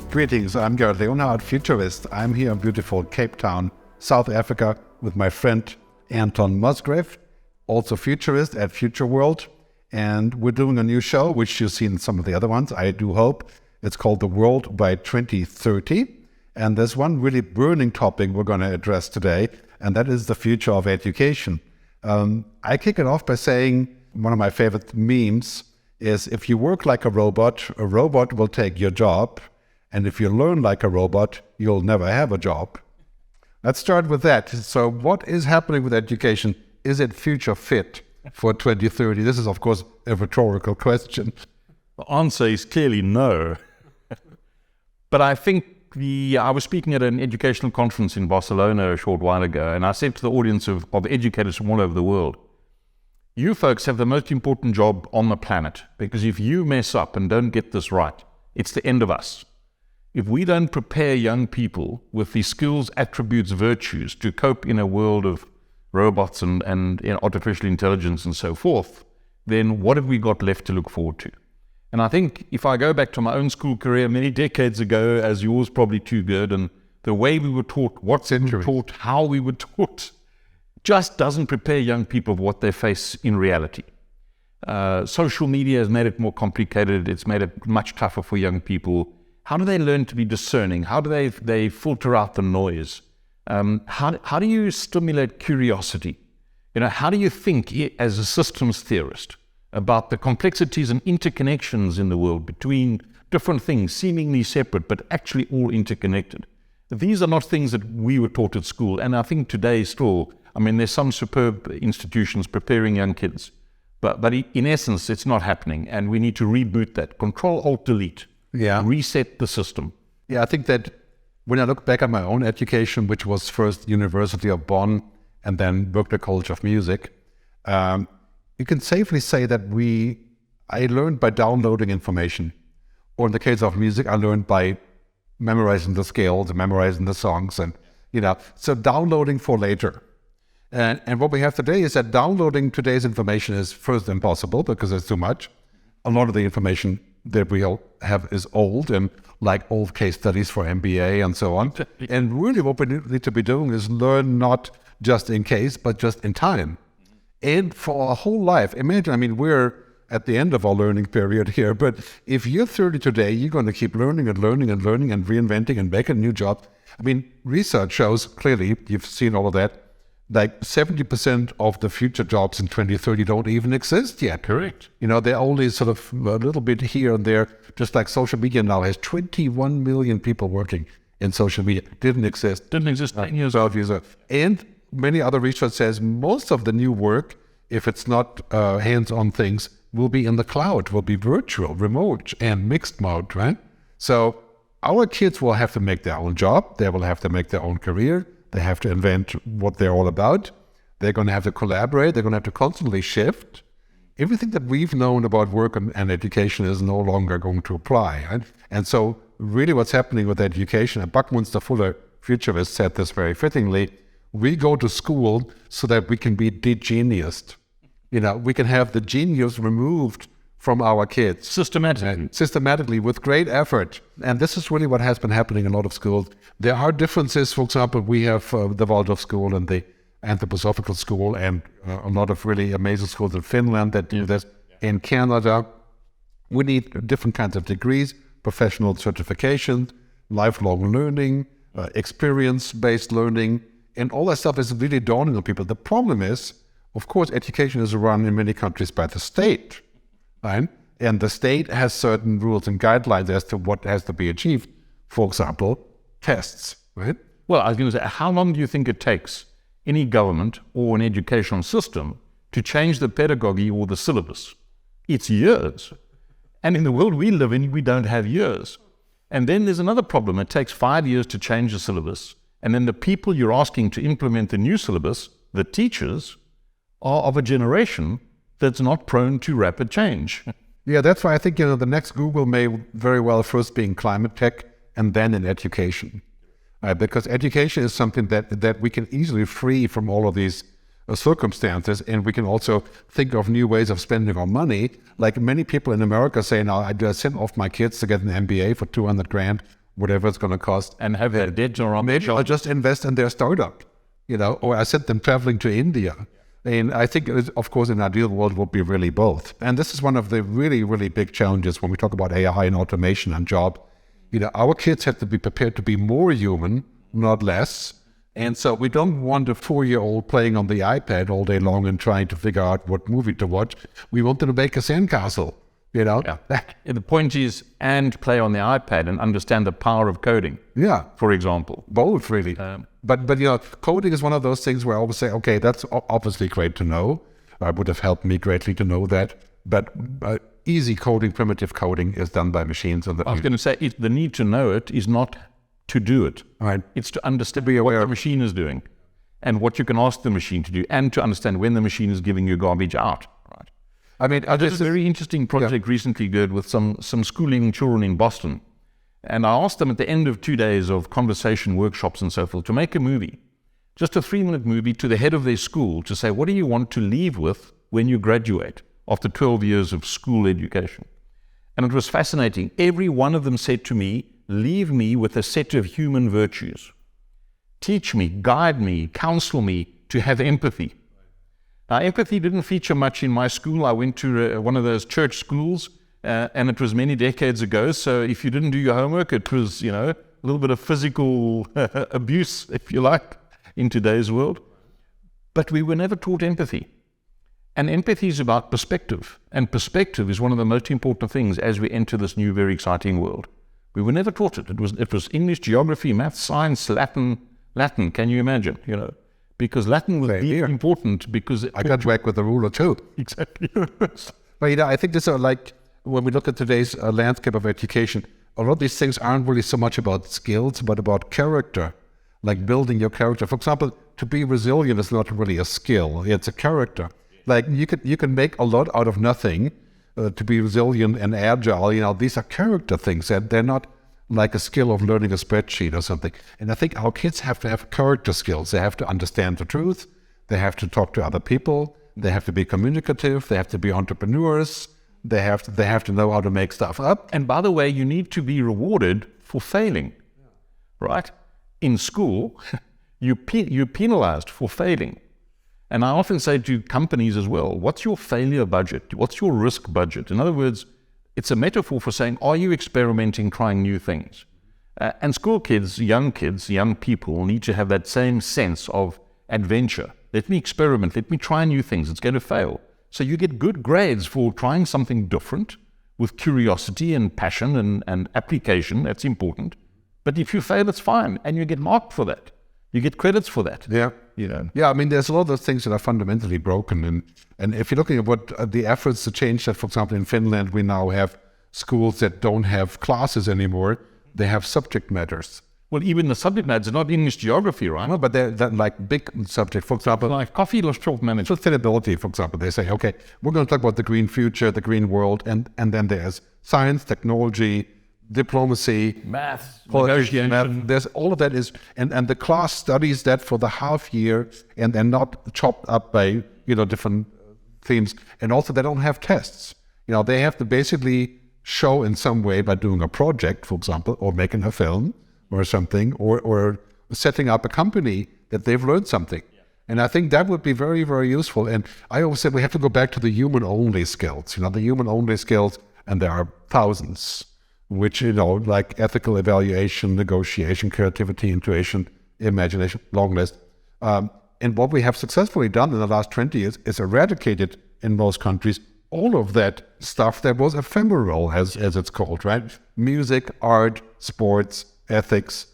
Greetings, I'm Gerd Leonhard, futurist. I'm here in beautiful Cape Town, South Africa, with my friend Anton Musgrave, also futurist at Future World. And we're doing a new show, which you've seen in some of the other ones, I do hope. It's called The World by 2030. And there's one really burning topic we're going to address today, and that is the future of education. I kick it off by saying one of my favorite memes is, if you work like a robot will take your job. And if you learn like a robot, you'll never have a job. Let's start with that. So what is happening with education? Is it future fit for 2030? This is, of course, a rhetorical question. The answer is clearly no. But I think I was speaking at an educational conference in Barcelona a short while ago, and I said to the audience of educators from all over the world, you folks have the most important job on the planet, because if you mess up and don't get this right, it's the end of us. If we don't prepare young people with the skills, attributes, virtues to cope in a world of robots and artificial intelligence and so forth, then what have we got left to look forward to? And I think if I go back to my own school career many decades ago, as yours probably too, Gerd, and the way we were taught, what we were taught, how we were taught, just doesn't prepare young people for what they face in reality. Social media has made it more complicated. It's made it much tougher for young people. How do they learn to be discerning? How do they filter out the noise? How do you stimulate curiosity? How do you think as a systems theorist about the complexities and interconnections in the world between different things, seemingly separate, but actually all interconnected? These are not things that we were taught at school. And I think today still, there's some superb institutions preparing young kids, but in essence, it's not happening. And we need to reboot that. Control-Alt-Delete. Yeah. Reset the system. Yeah, I think that when I look back at my own education, which was first University of Bonn and then Berklee College of Music, you can safely say that I learned by downloading information. Or in the case of music, I learned by memorizing the scales and memorizing the songs, and so downloading for later. And what we have today is that downloading today's information is first impossible because it's too much. A lot of the information that we all have is old, and like old case studies for MBA and so on. And really what we need to be doing is learn not just in case, but just in time. And for our whole life. Imagine, we're at the end of our learning period here, but if you're 30 today, you're going to keep learning and learning and learning and reinventing and making a new job. Research shows clearly, you've seen all of that, like 70% of the future jobs in 2030 don't even exist yet. Correct. They're only sort of a little bit here and there, just like social media now has 21 million people working in social media. Didn't exist 10 years ago. 12 years ago. And many other research says most of the new work, if it's not hands-on things, will be in the cloud, will be virtual, remote, and mixed mode, right? So our kids will have to make their own job. They will have to make their own career. They have to invent what they're all about. They're going to have to collaborate. They're going to have to constantly shift. Everything that we've known about work and education is no longer going to apply. Right? And so really what's happening with education, and Buckminster Fuller, futurist, said this very fittingly, we go to school so that we can be de-geniused. We can have the genius removed from our kids. Systematically, with great effort. And this is really what has been happening in a lot of schools. There are differences. For example, we have the Waldorf School and the Anthroposophical School, and a lot of really amazing schools in Finland that do this. In Canada, we need different kinds of degrees, professional certification, lifelong learning, experience-based learning, and all that stuff is really dawning on people. The problem is, of course, education is run in many countries by the state. Right? And the state has certain rules and guidelines as to what has to be achieved. For example, tests, right? Well, I was going to say, how long do you think it takes any government or an educational system to change the pedagogy or the syllabus? It's years. And in the world we live in, we don't have years. And then there's another problem. It takes 5 years to change the syllabus. And then the people you're asking to implement the new syllabus, the teachers, are of a generation that's not prone to rapid change. Yeah, that's why I think, the next Google may very well first be in climate tech and then in education. because education is something that we can easily free from all of these circumstances, and we can also think of new ways of spending our money. Like many people in America say now, I do send off my kids to get an MBA for 200 grand, whatever it's going to cost, and have their debt or maybe I'll just invest in their startup, or I send them traveling to India. And I think, of course, in an ideal world, would be really both. And this is one of the really, really big challenges when we talk about AI and automation and job. Our kids have to be prepared to be more human, not less. And so we don't want a 4-year-old playing on the iPad all day long and trying to figure out what movie to watch. We want them to make a sandcastle, Yeah. The point is, and play on the iPad and understand the power of coding. Yeah. For example. Both, really. But coding is one of those things where I always say, okay, that's obviously great to know. It would have helped me greatly to know that. But easy coding, primitive coding is done by machines. I was going to say, the need to know it is not to do it. Right. It's to understand what the machine is doing and what you can ask the machine to do, and to understand when the machine is giving you garbage out. Right. I mean, I did a very interesting project recently, Gerd, with some schooling children in Boston. And I asked them at the end of 2 days of conversation, workshops and so forth, to make a movie, just a 3-minute movie to the head of their school to say, what do you want to leave with when you graduate after 12 years of school education? And it was fascinating. Every one of them said to me, leave me with a set of human virtues. Teach me, guide me, counsel me to have empathy. Now, empathy didn't feature much in my school. I went to one of those church schools, and it was many decades ago. So if you didn't do your homework, it was, a little bit of physical abuse, if you like, in today's world. But we were never taught empathy. And empathy is about perspective. And perspective is one of the most important things as we enter this new, very exciting world. We were never taught it. It was English, geography, math, science, Latin. Can you imagine? Because Latin was really important because I got whacked with a ruler too. Exactly. But I think this is like when we look at today's landscape of education, a lot of these things aren't really so much about skills, but about character, like building your character. For example, to be resilient is not really a skill; it's a character. Like you can make a lot out of nothing. To be resilient and agile, these are character things, and they're not like a skill of learning a spreadsheet or something. And I think our kids have to have character skills. They have to understand the truth. They have to talk to other people. They have to be communicative. They have to be entrepreneurs. They have to know how to make stuff up. And by the way, you need to be rewarded for failing, right? In school, you're penalized for failing. And I often say to companies as well, what's your failure budget? What's your risk budget? In other words, it's a metaphor for saying, are you experimenting, trying new things? And school kids, young people need to have that same sense of adventure. Let me experiment. Let me try new things. It's going to fail. So you get good grades for trying something different with curiosity and passion and application. That's important. But if you fail, it's fine. And you get marked for that. You get credits for that. Yeah. Yeah, I mean, there's a lot of things that are fundamentally broken. And if you're looking at what the efforts to change that, for example, in Finland, we now have schools that don't have classes anymore. They have subject matters. Well, even the subject matters are not English geography, right? No, but they're like big subject. For example, like coffee or shop management. Sustainability, for example. They say, okay, we're going to talk about the green future, the green world. And then there's science, technology, diplomacy, math, negotiation. There's all of that and the class studies that for the half year and they're not chopped up by, different themes. And also they don't have tests. They have to basically show in some way by doing a project, for example, or making a film or something, or setting up a company that they've learned something. Yeah. And I think that would be very, very useful. And I always said we have to go back to the human-only skills, the human-only skills, and there are thousands, which, like ethical evaluation, negotiation, creativity, intuition, imagination, long list. And what we have successfully done in the last 20 years is eradicated in most countries all of that stuff that was ephemeral, as it's called, right? Music, art, sports, ethics,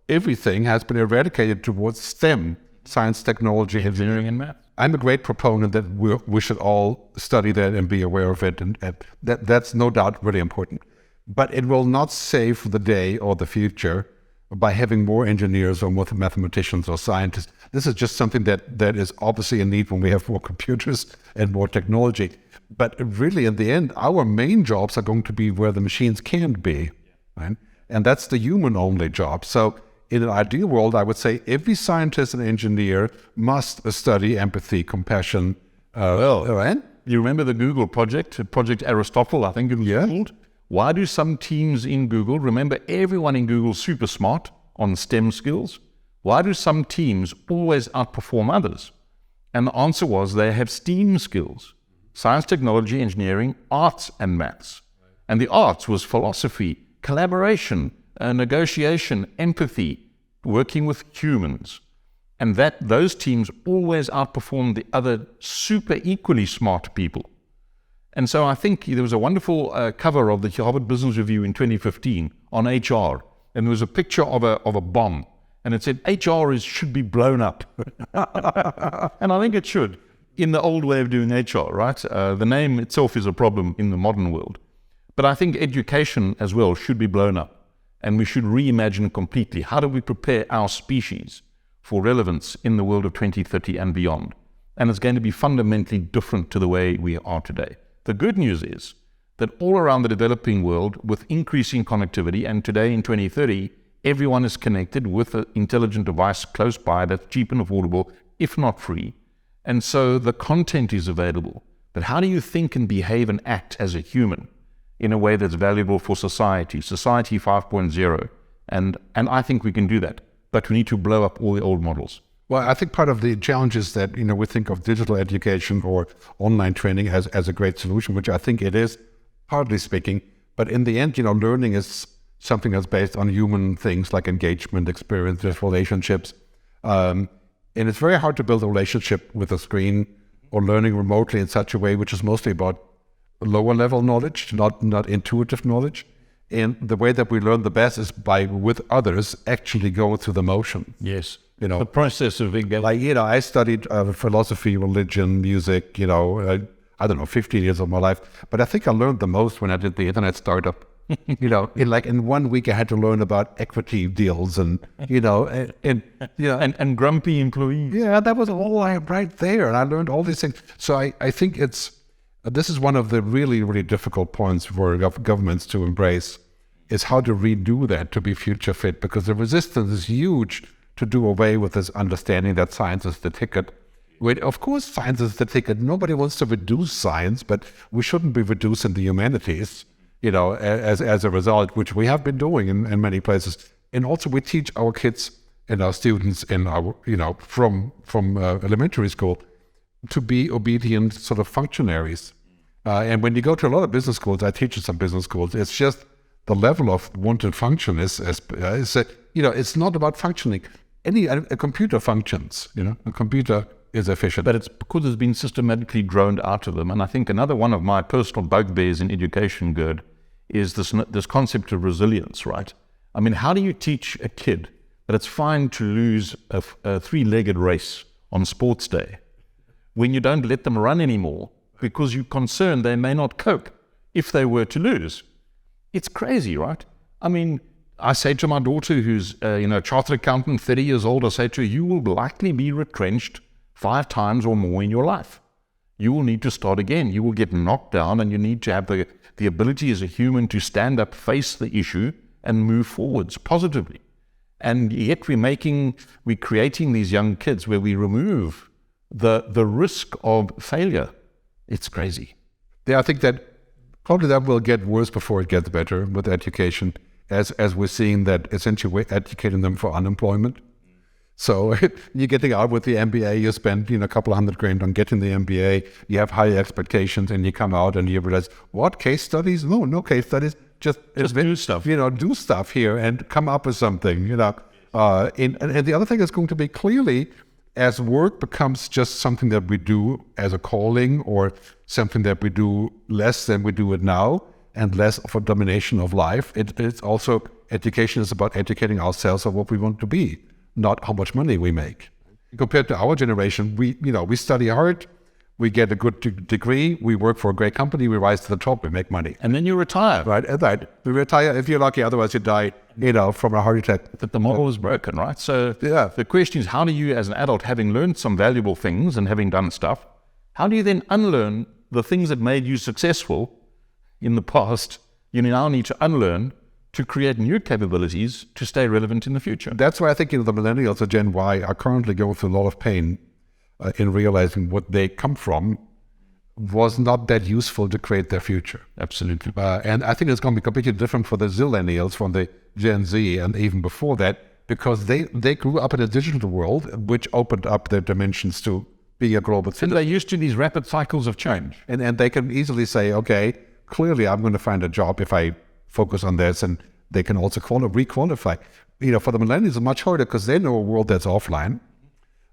everything has been eradicated towards STEM, science, technology, engineering, and math. I'm a great proponent that we should all study that and be aware of it, and that's no doubt really important. But it will not save the day or the future by having more engineers or more mathematicians or scientists. This is just something that is obviously a need when we have more computers and more technology. But really, in the end, our main jobs are going to be where the machines can't be, right? And that's the human-only job. So in an ideal world, I would say every scientist and engineer must study empathy, compassion. Right? You remember the Google project, Project Aristotle, I think it was called? Why do some teams in Google, remember everyone in Google super smart on STEM skills? Why do some teams always outperform others? And the answer was they have STEAM skills: science, technology, engineering, arts, and maths. And the arts was philosophy, collaboration, negotiation, empathy, working with humans. And those teams always outperform the other super equally smart people. And so I think there was a wonderful cover of the Harvard Business Review in 2015 on HR. And there was a picture of a bomb. And it said, HR should be blown up. And I think it should, in the old way of doing HR, right? The name itself is a problem in the modern world. But I think education as well should be blown up. And we should reimagine completely. How do we prepare our species for relevance in the world of 2030 and beyond? And it's going to be fundamentally different to the way we are today. The good news is that all around the developing world, with increasing connectivity, and today in 2030, everyone is connected with an intelligent device close by that's cheap and affordable, if not free. And so the content is available. But how do you think and behave and act as a human in a way that's valuable for society 5.0? And I think we can do that. But we need to blow up all the old models. Well, I think part of the challenge is that, we think of digital education or online training as a great solution, which I think it is, hardly speaking. But in the end, learning is something that's based on human things like engagement, experiences, relationships. And it's very hard to build a relationship with a screen or learning remotely in such a way, which is mostly about lower level knowledge, not intuitive knowledge. And the way that we learn the best is with others, actually going through the motion. Yes. The process of I studied philosophy, religion, music, I don't know, 15 years of my life. But I think I learned the most when I did the internet startup. In 1 week I had to learn about equity deals and grumpy employees. Yeah, that was all right there. And I learned all these things. So I think this is one of the really, really difficult points for governments to embrace, is how to redo that to be future fit, because the resistance is huge to do away with this understanding that science is the ticket. Of course, science is the ticket. Nobody wants to reduce science, but we shouldn't be reducing the humanities, as a result, which we have been doing in many places. And also we teach our kids and our students in our, from elementary school to be obedient sort of functionaries. And when you go to a lot of business schools, I teach in some business schools, it's just the level of wanted function is it's not about functioning. A computer functions, a computer is efficient. But it's because it's been systematically droned out of them. And I think another one of my personal bugbears in education, Gerd, is this concept of resilience, right? I mean, how do you teach a kid that it's fine to lose a three-legged race on sports day when you don't let them run anymore because you're concerned they may not cope if they were to lose? It's crazy, right? I mean, I say to my daughter, who's a chartered accountant, 30 years old, I say to her, you will likely be retrenched 5 times or more in your life. You will need to start again. You will get knocked down, and you need to have the ability as a human to stand up, face the issue, and move forwards positively. And yet we're creating these young kids where we remove the risk of failure. It's crazy. Yeah, I think that probably that will get worse before it gets better with education, as we're seeing that essentially we're educating them for unemployment. So you're getting out with the MBA, you spend a couple $100,000 on getting the MBA, you have high expectations, and you come out and you realize, what, case studies? No case studies. Just do stuff. Do stuff here and come up with something. And the other thing is going to be clearly, as work becomes just something that we do as a calling or something that we do less than we do it now, and less of a domination of life, it's also, education is about educating ourselves of what we want to be, not how much money we make. Compared to our generation, we study hard, we get a good degree, we work for a great company, we rise to the top, we make money. And then you retire. Right, we retire if you're lucky, otherwise you die, from a heart attack. But the model is broken, right? So yeah. The question is, how do you as an adult, having learned some valuable things and having done stuff, how do you then unlearn the things that made you successful in the past? You now need to unlearn to create new capabilities to stay relevant in the future. That's why I think the millennials or Gen Y are currently going through a lot of pain in realizing what they come from was not that useful to create their future. Absolutely. And I think it's going to be completely different for the Zillennials from the Gen Z and even before that, because they grew up in a digital world which opened up their dimensions to being a global citizen. And they're used to these rapid cycles of change. And they can easily say, okay, clearly I'm going to find a job if I focus on this, and they can also re-qualify. For the millennials, it's much harder because they know a world that's offline.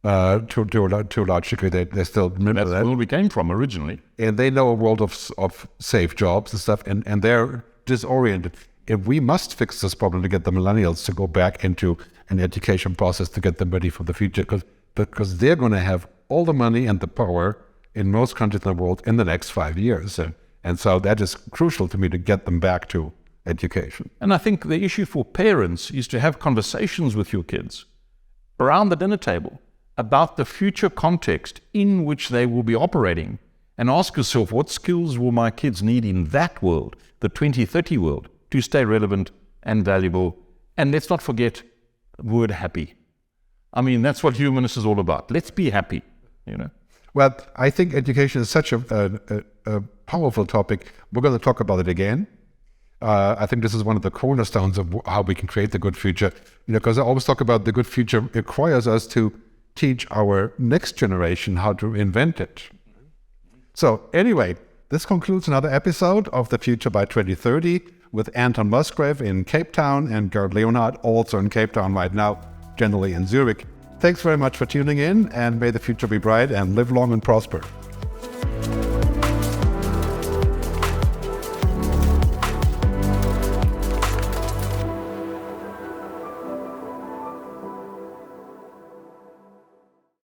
To a large degree, they still remember that. That's where we came from originally. And they know a world of safe jobs and stuff, and they're disoriented. And we must fix this problem to get the millennials to go back into an education process to get them ready for the future, because they're going to have all the money and the power in most countries in the world in the next 5 years. And so that is crucial to me to get them back to education. And I think the issue for parents is to have conversations with your kids around the dinner table about the future context in which they will be operating, and ask yourself, what skills will my kids need in that world, the 2030 world, to stay relevant and valuable? And let's not forget the word happy. I mean, that's what humanist is all about. Let's be happy, Well, I think education is such a powerful topic. We're going to talk about it again. I think this is one of the cornerstones of how we can create the good future. Because I always talk about the good future requires us to teach our next generation how to invent it. So anyway, this concludes another episode of The Future by 2030 with Anton Musgrave in Cape Town and Gerd Leonhard also in Cape Town right now, generally in Zurich. Thanks very much for tuning in, and may the future be bright and live long and prosper.